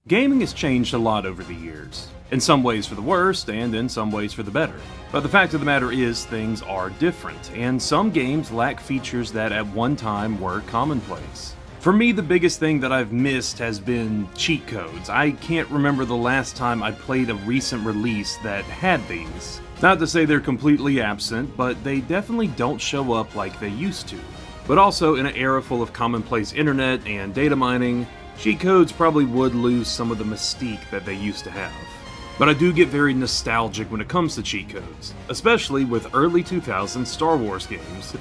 Gaming has changed a lot over the years, in some ways for the worst and in some ways for the better. But the fact of the matter is things are different, and some games lack features that at one time were commonplace. For me, the biggest thing that I've missed has been cheat codes. I can't remember the last time I played a recent release that had these. Not to say they're completely absent, but they definitely don't show up like they used to. But also, in an era full of commonplace internet and data mining, cheat codes probably would lose some of the mystique that they used to have. But I do get very nostalgic when it comes to cheat codes, especially with early 2000s Star Wars games.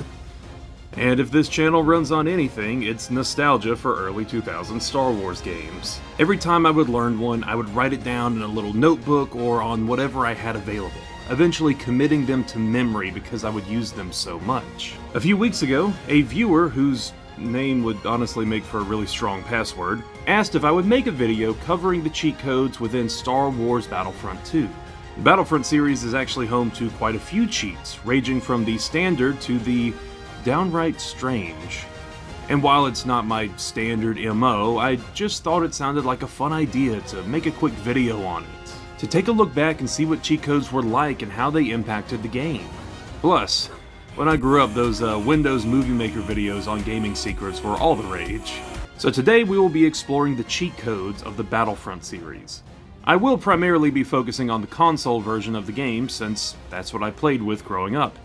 And if this channel runs on anything, it's nostalgia for early 2000s Star Wars games. Every time I would learn one, I would write it down in a little notebook or on whatever I had available, eventually committing them to memory because I would use them so much. A few weeks ago, a viewer whose name would honestly make for a really strong password, asked if I would make a video covering the cheat codes within Star Wars Battlefront 2. The Battlefront series is actually home to quite a few cheats, ranging from the standard to the downright strange. And while it's not my standard MO, I just thought it sounded like a fun idea to make a quick video on it, to take a look back and see what cheat codes were like and how they impacted the game. Plus, when I grew up, those Windows Movie Maker videos on gaming secrets were all the rage. So today we will be exploring the cheat codes of the Battlefront series. I will primarily be focusing on the console version of the game since that's what I played with growing up,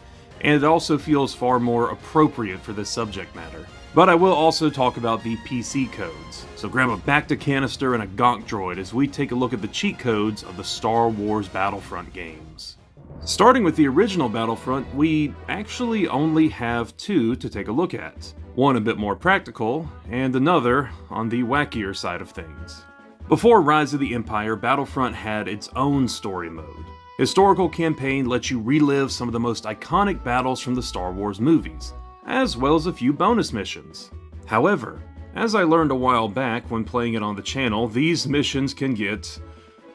and it also feels far more appropriate for this subject matter. But I will also talk about the PC codes, so grab a Bacta canister and a Gonk droid as we take a look at the cheat codes of the Star Wars Battlefront games. Starting with the original Battlefront, we actually only have two to take a look at. One a bit more practical, and another on the wackier side of things. Before Rise of the Empire, Battlefront had its own story mode. Historical Campaign lets you relive some of the most iconic battles from the Star Wars movies, as well as a few bonus missions. However, as I learned a while back when playing it on the channel, these missions can get,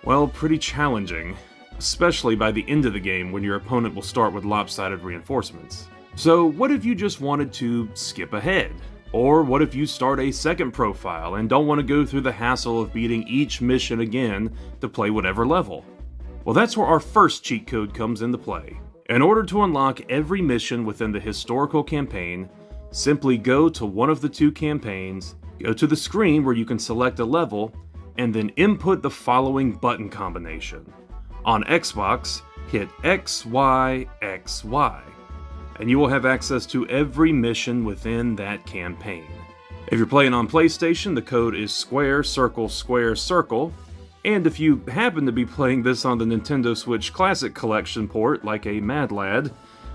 well, pretty challenging. Especially by the end of the game when your opponent will start with lopsided reinforcements. So what if you just wanted to skip ahead? Or what if you start a second profile and don't want to go through the hassle of beating each mission again to play whatever level? Well, that's where our first cheat code comes into play. In order to unlock every mission within the historical campaign, simply go to one of the two campaigns, go to the screen where you can select a level, and then input the following button combination. On Xbox, hit XYXY, and you will have access to every mission within that campaign. If you're playing on PlayStation, the code is square, circle, square, circle, and if you happen to be playing this on the Nintendo Switch Classic Collection port like a mad lad,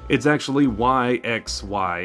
it's actually YXYX.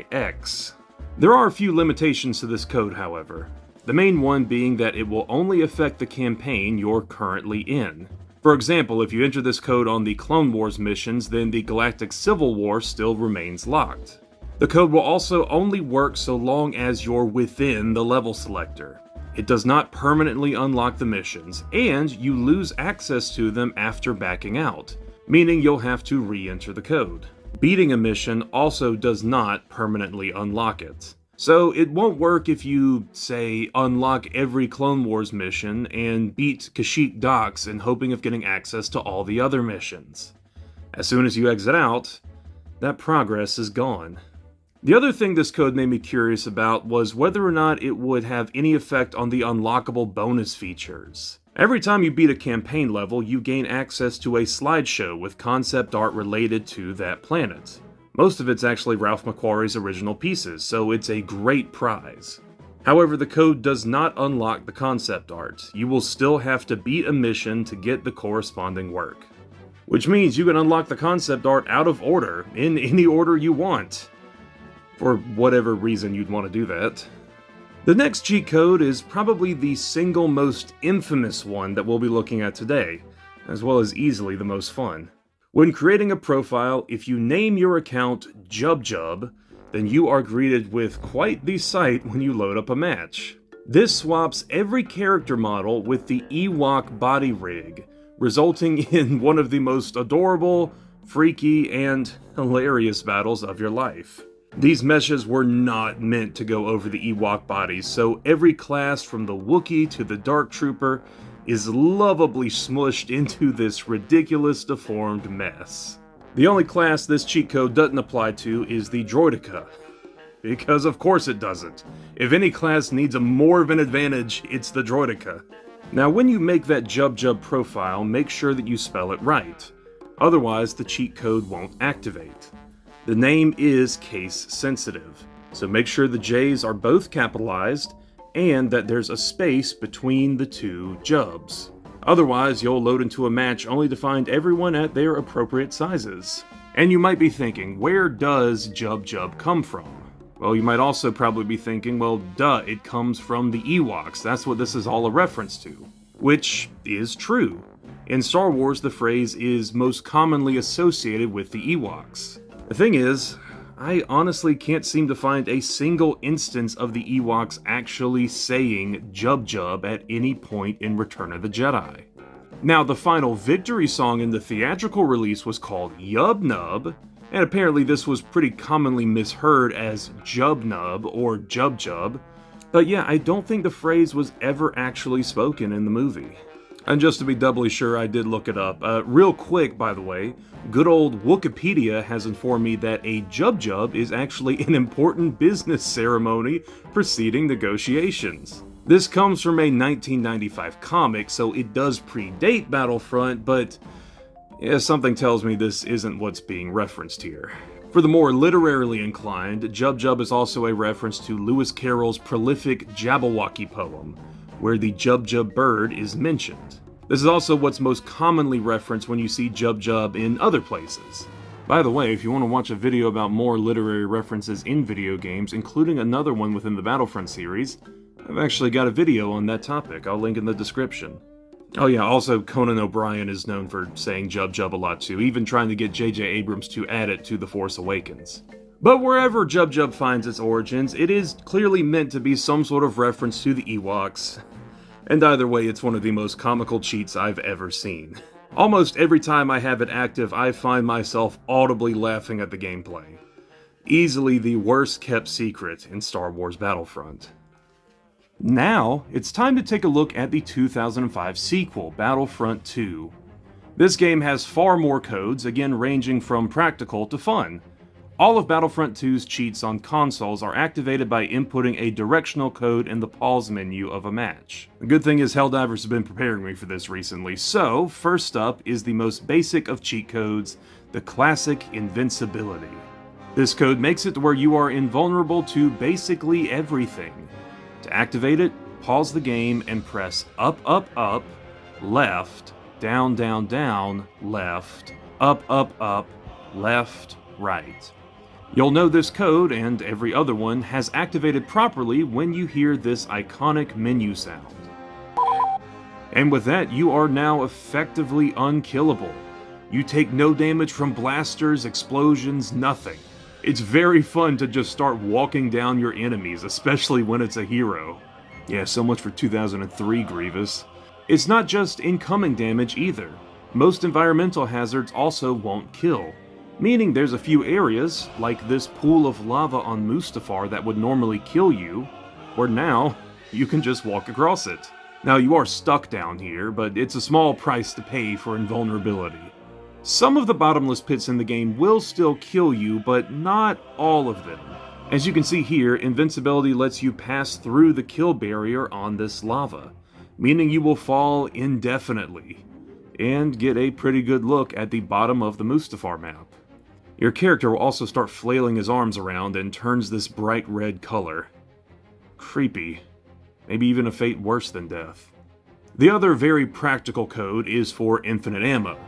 There are a few limitations to this code, however. The main one being that it will only affect the campaign you're currently in. For example, if you enter this code on the Clone Wars missions, then the Galactic Civil War still remains locked. The code will also only work so long as you're within the level selector. It does not permanently unlock the missions, and you lose access to them after backing out, meaning you'll have to re-enter the code. Beating a mission also does not permanently unlock it. So it won't work if you, say, unlock every Clone Wars mission and beat Kashyyyk docks in hoping of getting access to all the other missions. As soon as you exit out, that progress is gone. The other thing this code made me curious about was whether or not it would have any effect on the unlockable bonus features. Every time you beat a campaign level, you gain access to a slideshow with concept art related to that planet. Most of it's actually Ralph McQuarrie's original pieces, so it's a great prize. However, the code does not unlock the concept art. You will still have to beat a mission to get the corresponding work. Which means you can unlock the concept art out of order, in any order you want. For whatever reason you'd want to do that. The next cheat code is probably the single most infamous one that we'll be looking at today, as well as easily the most fun. When creating a profile, if you name your account Jub Jub, then you are greeted with quite the sight when you load up a match. This swaps every character model with the Ewok body rig, resulting in one of the most adorable, freaky, and hilarious battles of your life. These meshes were not meant to go over the Ewok bodies, so every class from the Wookiee to the Dark Trooper is lovably smushed into this ridiculous deformed mess. The only class this cheat code doesn't apply to is the Droideka. Because of course it doesn't. If any class needs more of an advantage, it's the Droideka. Now when you make that Jub Jub profile, make sure that you spell it right. Otherwise, the cheat code won't activate. The name is case sensitive, so make sure the J's are both capitalized and that there's a space between the two Jubs. Otherwise, you'll load into a match only to find everyone at their appropriate sizes. And you might be thinking, where does Jub Jub come from? Well, you might also probably be thinking, well, duh, it comes from the Ewoks. That's what this is all a reference to. Which is true. In Star Wars, the phrase is most commonly associated with the Ewoks. The thing is, I honestly can't seem to find a single instance of the Ewoks actually saying Jub Jub at any point in Return of the Jedi. Now, the final victory song in the theatrical release was called Yub Nub, and apparently this was pretty commonly misheard as Jub Nub or Jub Jub, but yeah, I don't think the phrase was ever actually spoken in the movie. And just to be doubly sure, I did look it up. Real quick, by the way, good old Wikipedia has informed me that a Jub Jub is actually an important business ceremony preceding negotiations. This comes from a 1995 comic, so it does predate Battlefront, but yeah, something tells me this isn't what's being referenced here. For the more literarily inclined, Jub Jub is also a reference to Lewis Carroll's prolific Jabberwocky poem, where the Jub Jub bird is mentioned. This is also what's most commonly referenced when you see Jub Jub in other places. By the way, if you want to watch a video about more literary references in video games, including another one within the Battlefront series, I've actually got a video on that topic. I'll link in the description. Oh yeah, also Conan O'Brien is known for saying Jub Jub a lot too, even trying to get J.J. Abrams to add it to The Force Awakens. But wherever Jub Jub finds its origins, it is clearly meant to be some sort of reference to the Ewoks. And either way, it's one of the most comical cheats I've ever seen. Almost every time I have it active, I find myself audibly laughing at the gameplay. Easily the worst kept secret in Star Wars Battlefront. Now, it's time to take a look at the 2005 sequel, Battlefront 2. This game has far more codes, again ranging from practical to fun. All of Battlefront 2's cheats on consoles are activated by inputting a directional code in the pause menu of a match. The good thing is Helldivers have been preparing me for this recently, so first up is the most basic of cheat codes, the classic invincibility. This code makes it to where you are invulnerable to basically everything. To activate it, pause the game and press up, up, up, left, down, down, down, left, up, up, left, right. You'll know this code, and every other one, has activated properly when you hear this iconic menu sound. And with that, you are now effectively unkillable. You take no damage from blasters, explosions, nothing. It's very fun to just start walking down your enemies, especially when it's a hero. Yeah, so much for 2003, Grievous. It's not just incoming damage either. Most environmental hazards also won't kill. Meaning there's a few areas, like this pool of lava on Mustafar that would normally kill you, where now you can just walk across it. Now you are stuck down here, but it's a small price to pay for invulnerability. Some of the bottomless pits in the game will still kill you, but not all of them. As you can see here, invincibility lets you pass through the kill barrier on this lava, meaning you will fall indefinitely, and get a pretty good look at the bottom of the Mustafar map. Your character will also start flailing his arms around and turns this bright red color. Creepy. Maybe even a fate worse than death. The other very practical code is for infinite ammo.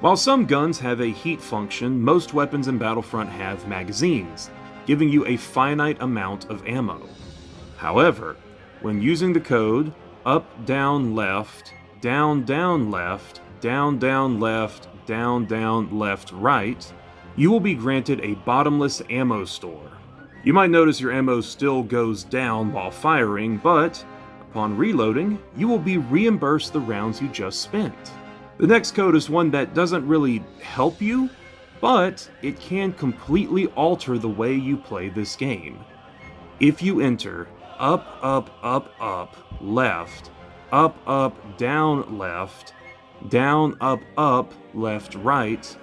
While some guns have a heat function, most weapons in Battlefront have magazines, giving you a finite amount of ammo. However, when using the code up, down, left, down, down, left, down, down, left, down, down, left, right, you will be granted a bottomless ammo store. You might notice your ammo still goes down while firing, but upon reloading, you will be reimbursed the rounds you just spent. The next code is one that doesn't really help you, but it can completely alter the way you play this game. If you enter up, up, up, up, left, up, up, down, left, down, up, up, left, right,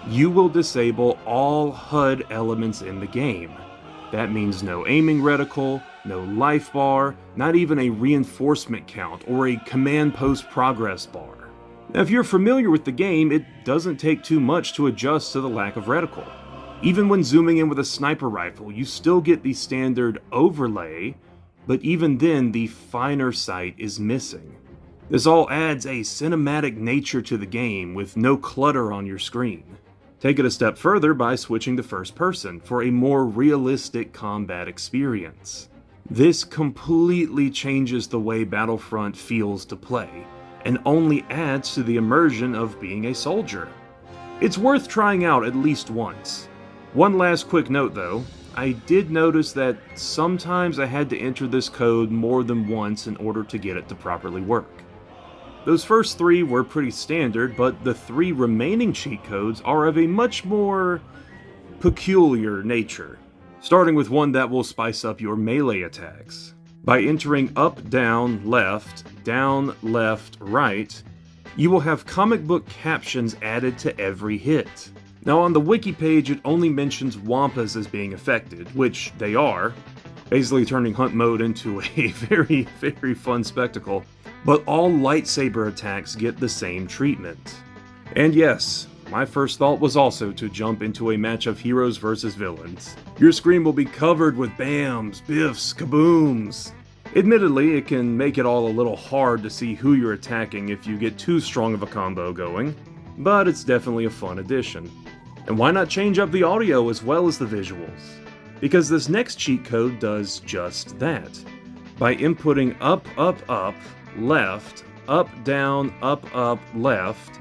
you will disable all HUD elements in the game. That means no aiming reticle, no life bar, not even a reinforcement count or a command post progress bar. Now, if you're familiar with the game, it doesn't take too much to adjust to the lack of reticle. Even when zooming in with a sniper rifle, you still get the standard overlay, but even then the finer sight is missing. This all adds a cinematic nature to the game with no clutter on your screen. Take it a step further by switching to first person for a more realistic combat experience. This completely changes the way Battlefront feels to play, and only adds to the immersion of being a soldier. It's worth trying out at least once. One last quick note though, I did notice that sometimes I had to enter this code more than once in order to get it to properly work. Those first 3 were pretty standard, but the 3 remaining cheat codes are of a much more peculiar nature, starting with one that will spice up your melee attacks. By entering up, down, left, right, you will have comic book captions added to every hit. Now on the wiki page it only mentions Wampas as being affected, which they are, basically turning hunt mode into a very, very fun spectacle, but all lightsaber attacks get the same treatment. And yes, my first thought was also to jump into a match of heroes versus villains. Your screen will be covered with bams, biffs, kabooms. Admittedly, it can make it all a little hard to see who you're attacking if you get too strong of a combo going, but it's definitely a fun addition. And why not change up the audio as well as the visuals? Because this next cheat code does just that. By inputting up, up, up, left, up, down, left,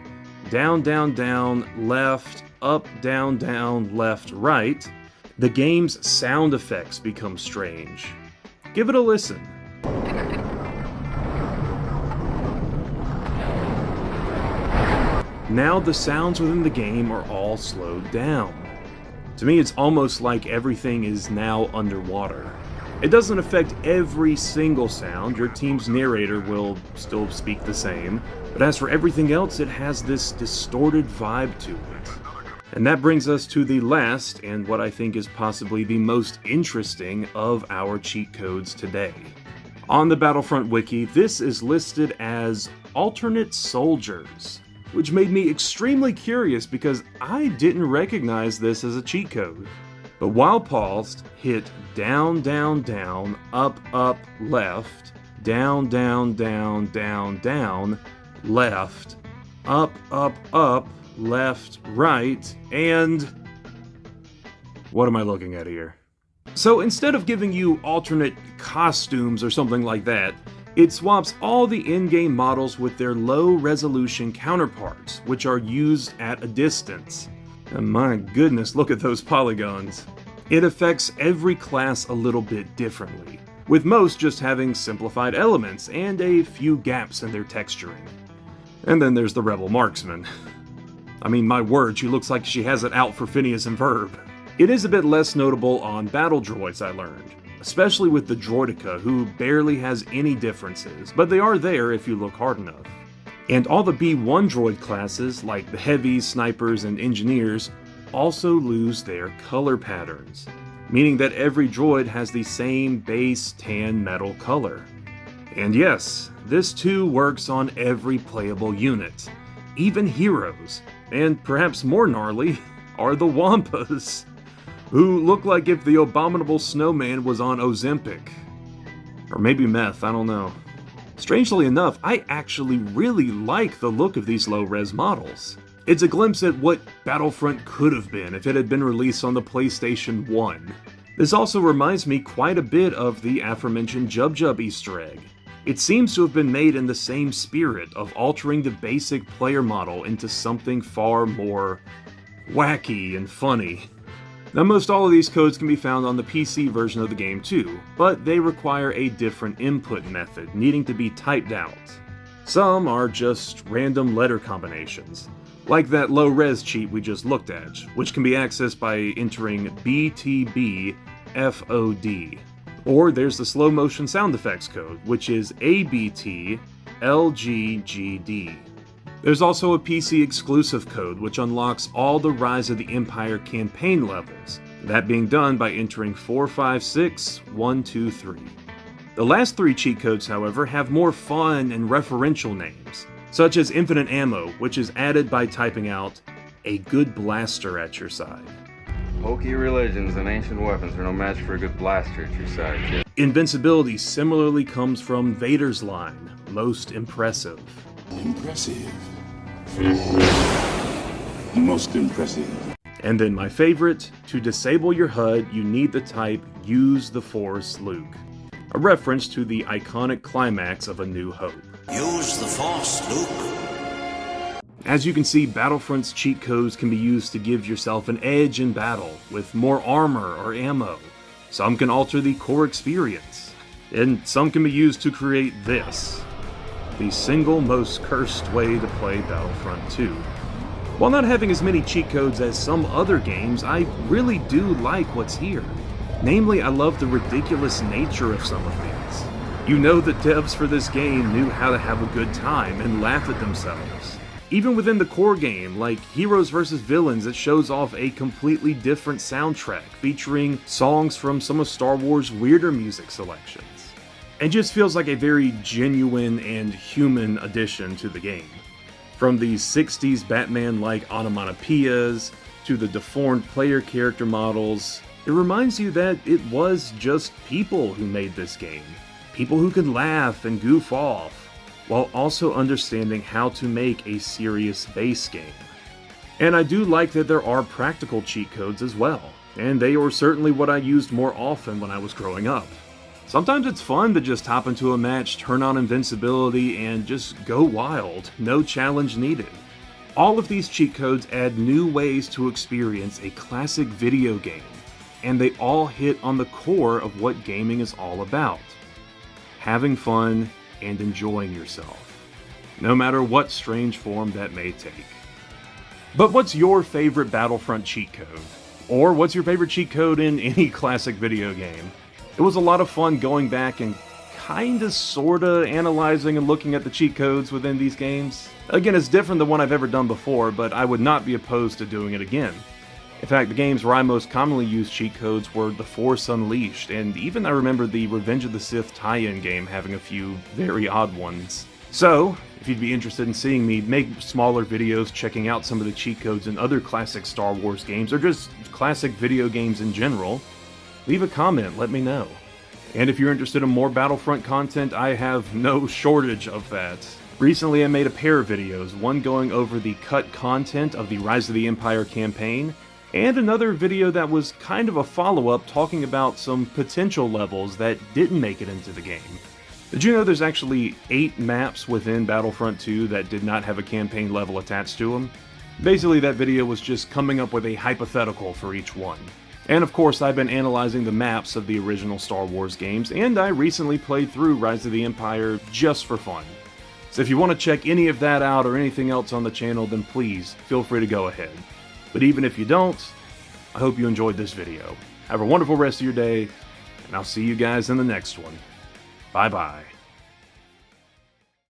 down, down, down, left, up, down, left, right, the game's sound effects become strange. Give it a listen. Now the sounds within the game are all slowed down. To me, it's almost like everything is now underwater. It doesn't affect every single sound, your team's narrator will still speak the same, but as for everything else, it has this distorted vibe to it. And that brings us to the last, and what I think is possibly the most interesting of our cheat codes today. On the Battlefront wiki, this is listed as alternate soldiers, which made me extremely curious because I didn't recognize this as a cheat code. But while paused, hit down, down, down, up, left, down, down, down, down, left, up, left, right, and... what am I looking at here? So instead of giving you alternate costumes or something like that, it swaps all the in-game models with their low-resolution counterparts, which are used at a distance. And my goodness, look at those polygons. It affects every class a little bit differently, with most just having simplified elements and a few gaps in their texturing. And then there's the Rebel Marksman. I mean, my word, she looks like she has it out for Phineas and Ferb. It is a bit less notable on battle droids, I learned, especially with the Droideka, who barely has any differences, but they are there if you look hard enough. And all the B1 droid classes, like the heavies, snipers, and engineers, also lose their color patterns, meaning that every droid has the same base tan metal color. And yes, this too works on every playable unit, even heroes, and perhaps more gnarly are the Wampas, who look like if the abominable snowman was on Ozempic. Or maybe meth, I don't know. Strangely enough, I actually really like the look of these low-res models. It's a glimpse at what Battlefront could have been if it had been released on the PlayStation 1. This also reminds me quite a bit of the aforementioned Jub Jub Easter egg. It seems to have been made in the same spirit of altering the basic player model into something far more wacky and funny. Now, most all of these codes can be found on the PC version of the game too, but they require a different input method, needing to be typed out. Some are just random letter combinations, like that low-res cheat we just looked at, which can be accessed by entering BTBFOD. Or there's the slow motion sound effects code, which is ABT LGGD. There's also a PC exclusive code which unlocks all the Rise of the Empire campaign levels, that being done by entering 456123. The last 3 cheat codes, however, have more fun and referential names, such as Infinite Ammo, which is added by typing out a good blaster at your side. Hokey religions and ancient weapons are no match for a good blaster at your side, kid. Invincibility similarly comes from Vader's line, most impressive. Impressive. Most impressive. And then my favorite, to disable your HUD, you need to type Use the Force, Luke. A reference to the iconic climax of A New Hope. Use the Force, Luke. As you can see, Battlefront's cheat codes can be used to give yourself an edge in battle, with more armor or ammo. Some can alter the core experience, and some can be used to create this. The single most cursed way to play Battlefront 2. While not having as many cheat codes as some other games, I really do like what's here. Namely, I love the ridiculous nature of some of these. You know the devs for this game knew how to have a good time and laugh at themselves. Even within the core game, like Heroes vs. Villains, it shows off a completely different soundtrack featuring songs from some of Star Wars' weirder music selections. It just feels like a very genuine and human addition to the game. From these 60s Batman-like onomatopoeias to the deformed player character models, it reminds you that it was just people who made this game. People who could laugh and goof off, while also understanding how to make a serious base game. And I do like that there are practical cheat codes as well, and they were certainly what I used more often when I was growing up. Sometimes it's fun to just hop into a match, turn on invincibility, and just go wild, no challenge needed. All of these cheat codes add new ways to experience a classic video game, and they all hit on the core of what gaming is all about. Having fun and enjoying yourself, no matter what strange form that may take. But what's your favorite Battlefront cheat code? Or what's your favorite cheat code in any classic video game? It was a lot of fun going back and kinda sorta analyzing and looking at the cheat codes within these games. Again, it's different than one I've ever done before, but I would not be opposed to doing it again. In fact, the games where I most commonly used cheat codes were The Force Unleashed, and even I remember the Revenge of the Sith tie-in game having a few very odd ones. So, if you'd be interested in seeing me make smaller videos checking out some of the cheat codes in other classic Star Wars games, or just classic video games in general, leave a comment, let me know. And if you're interested in more Battlefront content, I have no shortage of that. Recently I made a pair of videos, one going over the cut content of the Rise of the Empire campaign, and another video that was kind of a follow-up talking about some potential levels that didn't make it into the game. Did you know there's actually 8 maps within Battlefront 2 that did not have a campaign level attached to them? Basically, that video was just coming up with a hypothetical for each one. And of course, I've been analyzing the maps of the original Star Wars games, and I recently played through Rise of the Empire just for fun. So if you want to check any of that out or anything else on the channel, then please feel free to go ahead. But even if you don't, I hope you enjoyed this video. Have a wonderful rest of your day, and I'll see you guys in the next one. Bye-bye.